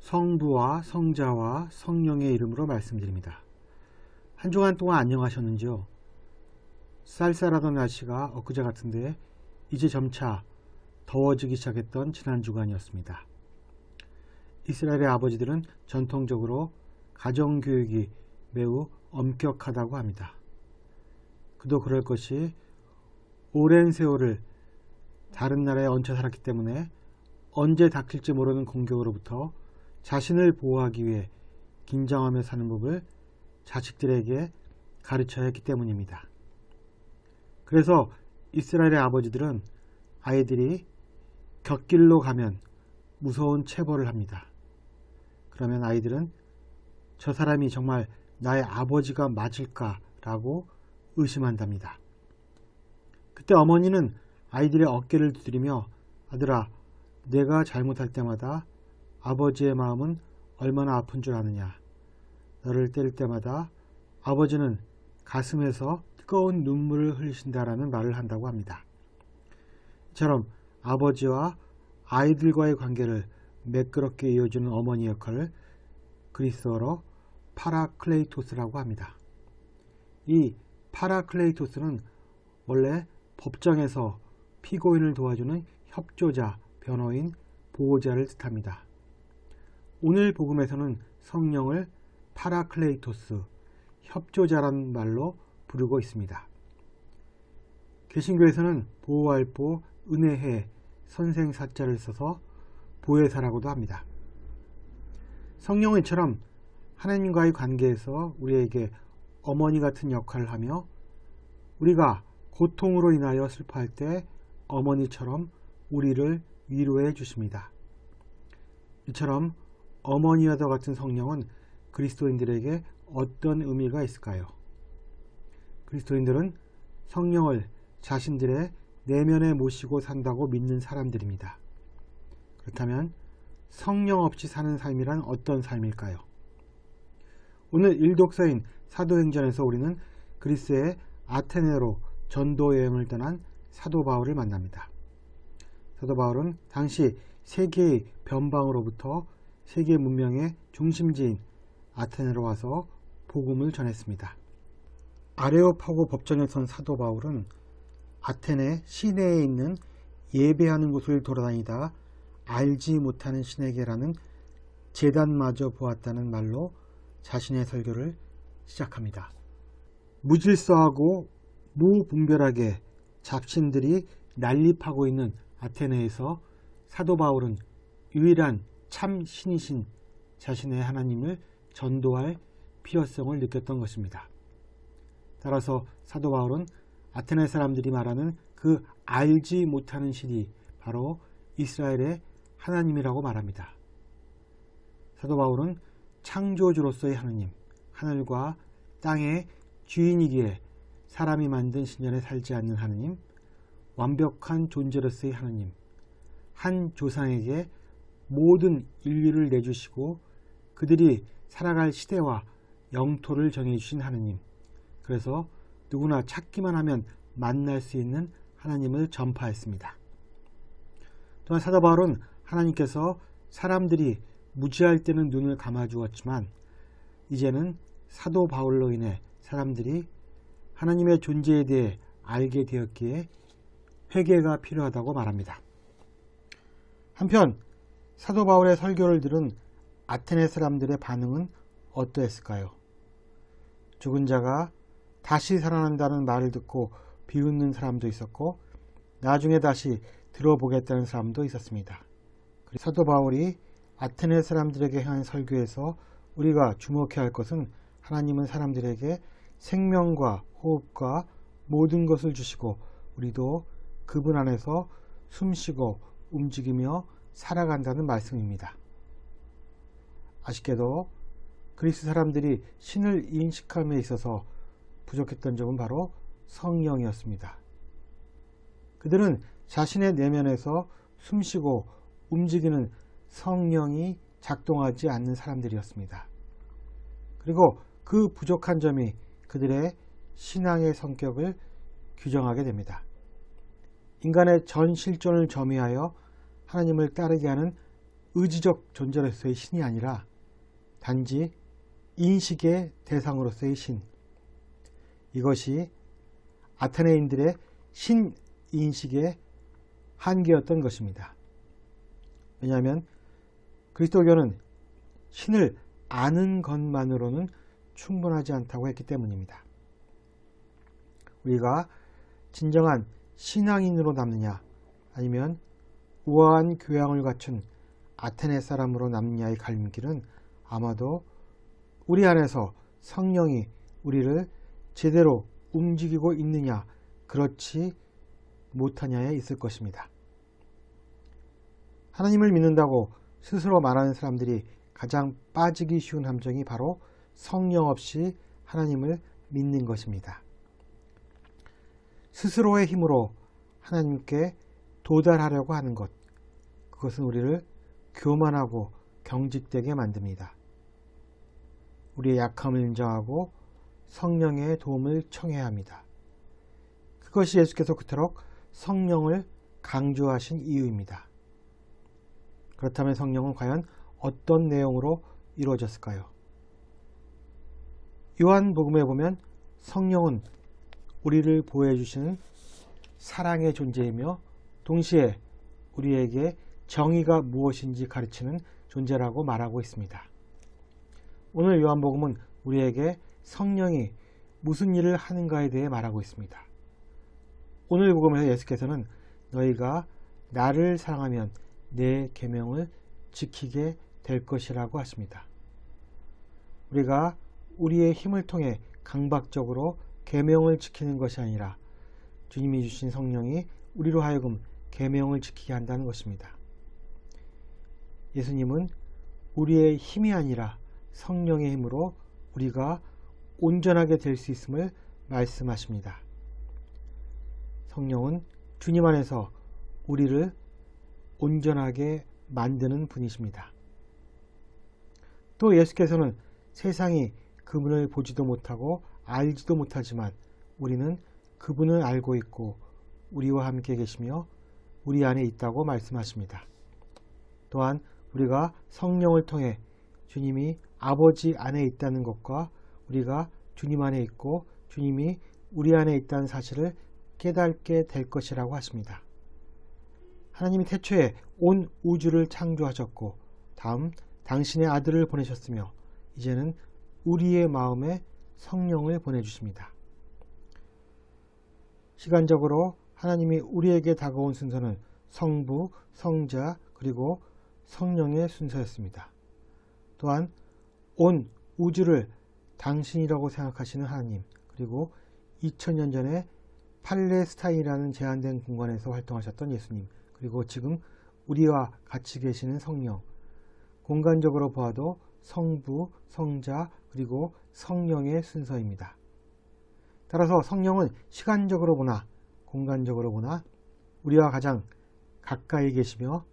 성부와 성자와 성령의 이름으로 말씀드립니다. 한 주간 동안 안녕하셨는지요? 쌀쌀하던 날씨가 엊그제 같은데 이제 점차 더워지기 시작했던 지난 주간이었습니다. 이스라엘의 아버지들은 전통적으로 가정교육이 매우 엄격하다고 합니다. 그도 그럴 것이 오랜 세월을 다른 나라에 얹혀 살았기 때문에 언제 닥칠지 모르는 공격으로부터 자신을 보호하기 위해 긴장하며 사는 법을 자식들에게 가르쳐야 했기 때문입니다. 그래서 이스라엘의 아버지들은 아이들이 곁길로 가면 무서운 체벌을 합니다. 그러면 아이들은 저 사람이 정말 나의 아버지가 맞을까라고 의심한답니다. 그때 어머니는 아이들의 어깨를 두드리며 아들아, 내가 잘못할 때마다 아버지의 마음은 얼마나 아픈 줄 아느냐. 너를 때릴 때마다 아버지는 가슴에서 뜨거운 눈물을 흘리신다라는 말을 한다고 합니다. 이처럼 아버지와 아이들과의 관계를 매끄럽게 이어주는 어머니 역할을 그리스어로 파라클레이토스라고 합니다. 이 파라클레이토스는 원래 법정에서 피고인을 도와주는 협조자, 변호인, 보호자를 뜻합니다. 오늘 복음에서는 성령을 파라클레이토스, 협조자라는 말로 부르고 있습니다. 개신교에서는 보호할보, 은혜해, 선생사자를 써서 보혜사라고도 합니다. 성령은 이처럼 하나님과의 관계에서 우리에게 어머니 같은 역할을 하며 우리가 고통으로 인하여 슬퍼할 때 어머니처럼 우리를 위로해 주십니다. 이처럼 어머니와 더 같은 성령은 그리스도인들에게 어떤 의미가 있을까요? 그리스도인들은 성령을 자신들의 내면에 모시고 산다고 믿는 사람들입니다. 그렇다면 성령 없이 사는 삶이란 어떤 삶일까요? 오늘 일독서인 사도행전에서 우리는 그리스의 아테네로 전도 여행을 떠난 사도 바울을 만납니다. 사도 바울은 당시 세계의 변방으로부터 세계 문명의 중심지인 아테네로 와서 복음을 전했습니다. 아레오파고 법정에 선 사도 바울은 아테네 시내에 있는 예배하는 곳을 돌아다니다 알지 못하는 신에게라는 제단마저 보았다는 말로 자신의 설교를 시작합니다. 무질서하고 무분별하게 잡신들이 난립하고 있는 아테네에서 사도 바울은 유일한 참 신이신 자신의 하나님을 전도할 필요성을 느꼈던 것입니다. 따라서 사도 바울은 아테네 사람들이 말하는 그 알지 못하는 신이 바로 이스라엘의 하나님이라고 말합니다. 사도 바울은 창조주로서의 하나님, 하늘과 땅의 주인이기에 사람이 만든 신전에 살지 않는 하나님, 완벽한 존재로서의 하나님, 한 조상에게 모든 인류를 내주시고 그들이 살아갈 시대와 영토를 정해주신 하나님, 그래서 누구나 찾기만 하면 만날 수 있는 하나님을 전파했습니다. 또한 사도 바울은 하나님께서 사람들이 무지할 때는 눈을 감아주었지만 이제는 사도 바울로 인해 사람들이 하나님의 존재에 대해 알게 되었기에 회개가 필요하다고 말합니다. 한편 사도 바울의 설교를 들은 아테네 사람들의 반응은 어떠했을까요? 죽은 자가 다시 살아난다는 말을 듣고 비웃는 사람도 있었고 나중에 다시 들어보겠다는 사람도 있었습니다. 사도 바울이 아테네 사람들에게 한 설교에서 우리가 주목해야 할 것은 하나님은 사람들에게 생명과 호흡과 모든 것을 주시고 우리도 그분 안에서 숨쉬고 움직이며 살아간다는 말씀입니다. 아쉽게도 그리스 사람들이 신을 인식함에 있어서 부족했던 점은 바로 성령이었습니다. 그들은 자신의 내면에서 숨쉬고 움직이는 성령이 작동하지 않는 사람들이었습니다. 그리고 그 부족한 점이 그들의 신앙의 성격을 규정하게 됩니다. 인간의 전 실존을 점유하여 하나님을 따르게 하는 의지적 존재로서의 신이 아니라 단지 인식의 대상으로서의 신. 이것이 아테네인들의 신인식의 한계였던 것입니다. 왜냐하면 그리스도교는 신을 아는 것만으로는 충분하지 않다고 했기 때문입니다. 우리가 진정한 신앙인으로 남느냐 아니면 우아한 교양을 갖춘 아테네 사람으로 남느냐의 갈림길은 아마도 우리 안에서 성령이 우리를 제대로 움직이고 있느냐 그렇지 못하냐에 있을 것입니다. 하나님을 믿는다고 스스로 말하는 사람들이 가장 빠지기 쉬운 함정이 바로 성령 없이 하나님을 믿는 것입니다. 스스로의 힘으로 하나님께 도달하려고 하는 것, 그것은 우리를 교만하고 경직되게 만듭니다. 우리의 약함을 인정하고 성령의 도움을 청해야 합니다. 그것이 예수께서 그토록 성령을 강조하신 이유입니다. 그렇다면 성령은 과연 어떤 내용으로 이루어졌을까요? 요한복음에 보면 성령은 우리를 보호해 주시는 사랑의 존재이며 동시에 우리에게 정의가 무엇인지 가르치는 존재라고 말하고 있습니다. 오늘 요한복음은 우리에게 성령이 무슨 일을 하는가에 대해 말하고 있습니다. 오늘 복음에서 예수께서는 너희가 나를 사랑하면 내 계명을 지키게 될 것이라고 하십니다. 우리가 우리의 힘을 통해 강박적으로 계명을 지키는 것이 아니라 주님이 주신 성령이 우리로 하여금 계명을 지키게 한다는 것입니다. 예수님은 우리의 힘이 아니라 성령의 힘으로 우리가 온전하게 될 수 있음을 말씀하십니다. 성령은 주님 안에서 우리를 온전하게 만드는 분이십니다. 또 예수께서는 세상이 그분을 보지도 못하고 알지도 못하지만 우리는 그분을 알고 있고 우리와 함께 계시며 우리 안에 있다고 말씀하십니다. 또한 우리가 성령을 통해 주님이 아버지 안에 있다는 것과 우리가 주님 안에 있고 주님이 우리 안에 있다는 사실을 깨닫게 될 것이라고 하십니다. 하나님이 태초에 온 우주를 창조하셨고 다음 당신의 아들을 보내셨으며 이제는 우리의 마음에 성령을 보내주십니다. 시간적으로 하나님이 우리에게 다가온 순서는 성부, 성자, 그리고 성령의 순서였습니다. 또한 온 우주를 당신이라고 생각하시는 하나님, 그리고 2000년 전에 팔레스타인이라는 제한된 공간에서 활동하셨던 예수님, 그리고 지금 우리와 같이 계시는 성령, 공간적으로 보아도 성부, 성자, 그리고 성령의 순서입니다. 따라서 성령은 시간적으로 보나 공간적으로 보나 우리와 가장 가까이 계시며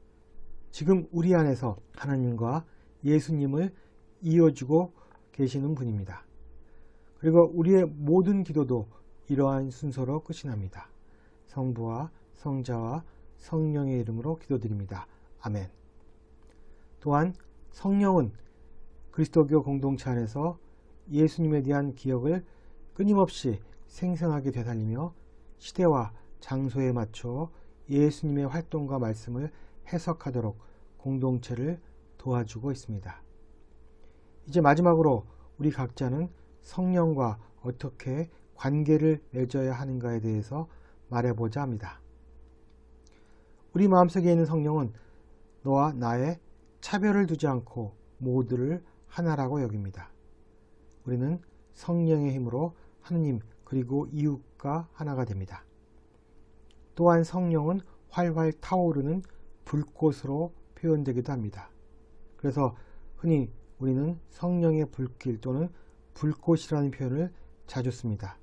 지금 우리 안에서 하나님과 예수님을 이어주고 계시는 분입니다. 그리고 우리의 모든 기도도 이러한 순서로 끝이 납니다. 성부와 성자와 성령의 이름으로 기도드립니다. 아멘. 또한 성령은 그리스도교 공동체 안에서 예수님에 대한 기억을 끊임없이 생생하게 되살리며 시대와 장소에 맞춰 예수님의 활동과 말씀을 해석하도록 공동체를 도와주고 있습니다. 이제 마지막으로 우리 각자는 성령과 어떻게 관계를 맺어야 하는가에 대해서 말해보자 합니다. 우리 마음속에 있는 성령은 너와 나의 차별을 두지 않고 모두를 하나라고 여깁니다. 우리는 성령의 힘으로 하느님 그리고 이웃과 하나가 됩니다. 또한 성령은 활활 타오르는 불꽃으로 표현되기도 합니다. 그래서 흔히 우리는 성령의 불길 또는 불꽃이라는 표현을 자주 씁니다.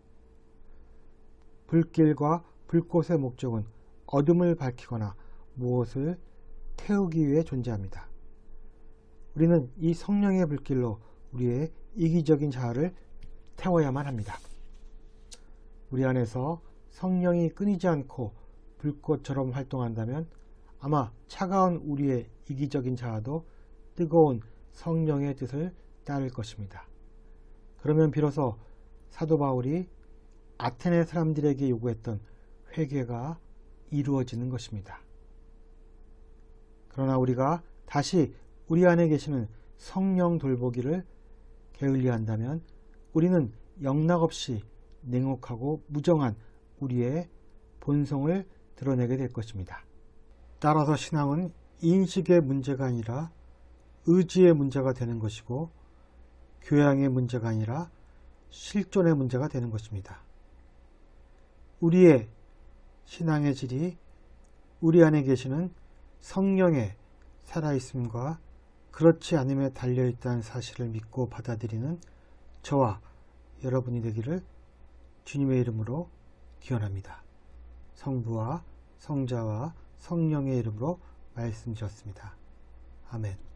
불길과 불꽃의 목적은 어둠을 밝히거나 무엇을 태우기 위해 존재합니다. 우리는 이 성령의 불길로 우리의 이기적인 자아를 태워야만 합니다. 우리 안에서 성령이 끊이지 않고 불꽃처럼 활동한다면 아마 차가운 우리의 이기적인 자아도 뜨거운 성령의 뜻을 따를 것입니다. 그러면 비로소 사도 바울이 아테네 사람들에게 요구했던 회개가 이루어지는 것입니다. 그러나 우리가 다시 우리 안에 계시는 성령 돌보기를 게을리한다면 우리는 영락없이 냉혹하고 무정한 우리의 본성을 드러내게 될 것입니다. 따라서 신앙은 인식의 문제가 아니라 의지의 문제가 되는 것이고 교양의 문제가 아니라 실존의 문제가 되는 것입니다. 우리의 신앙의 질이 우리 안에 계시는 성령의 살아있음과 그렇지 않음에 달려있다는 사실을 믿고 받아들이는 저와 여러분이 되기를 주님의 이름으로 기원합니다. 성부와 성자와 성령의 이름으로 말씀드렸습니다. 아멘.